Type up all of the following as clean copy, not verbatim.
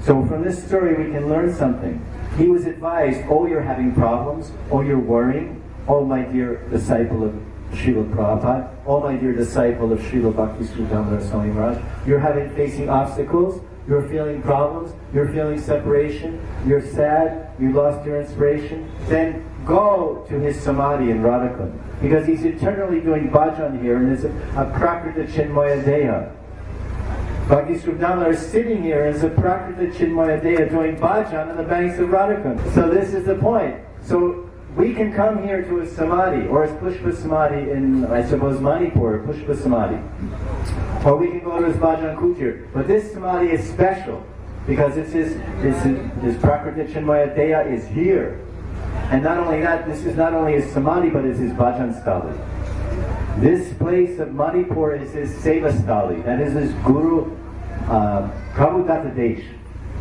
So from this story we can learn something. He was advised, oh, you're having problems, oh, you're worrying, oh, my dear disciple of Srila Prabhupada, oh, my dear disciple of Srila Bhakti Sridhar Swami Maharaj, you're facing obstacles, you're feeling problems, you're feeling separation, you're sad, you lost your inspiration, then go to his samadhi in Radhakund, because he's eternally doing bhajan here and is a prakrita chinmaya deha. Bhakti Sridhar is sitting here as a prakrita chinmaya deha doing bhajan on the banks of Radhakund. So this is the point. So we can come here to his samadhi, or his Pushpa samadhi in, I suppose, Manipur, Pushpa samadhi. Or we can go to his bhajan kutir. But this samadhi is special, because it's his prakrita chinmaya deha is here. And not only that, this is not only his samadhi, but it's his bhajan stali. This place of Manipur is his seva stali. That is his guru, Prabhu Datta Desh.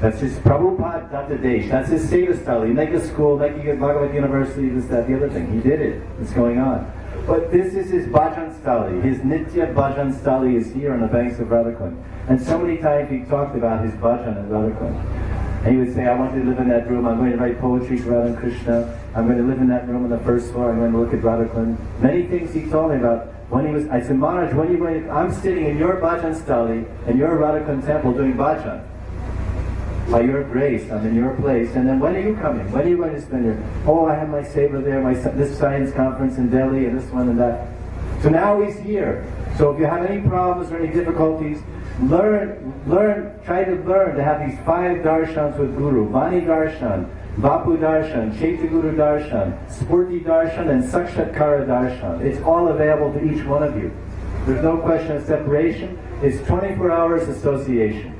That's his Prabhupada Datta Desh. That's his seva stali. Make a school, make a Bhagavad University, this, that, the other thing. He did it. It's going on. But this is his bhajan stali. His nitya bhajan stali is here on the banks of Radhakund. And so many times he talked about his bhajan at Radhakund. And he would say, I want you to live in that room, I'm going to write poetry to Radha and Krishna, I'm going to live in that room on the first floor, I'm going to look at Radhakund. Many things he told me about. When he was, I said, Maharaj, when are you going to, I'm sitting in your bhajan stali, in your Radhakund temple doing bhajan. By your grace, I'm in your place. And then when are you coming? When are you going to spend here? Oh, I have my seva there, this science conference in Delhi, and this one and that. So now he's here. So if you have any problems or any difficulties, try to learn to have these 5 darshans with Guru. Vani darshan, Vapu darshan, Chaitya Guru darshan, Spurti darshan, and Sakshatkara darshan. It's all available to each one of you. There's no question of separation. It's 24 hours association.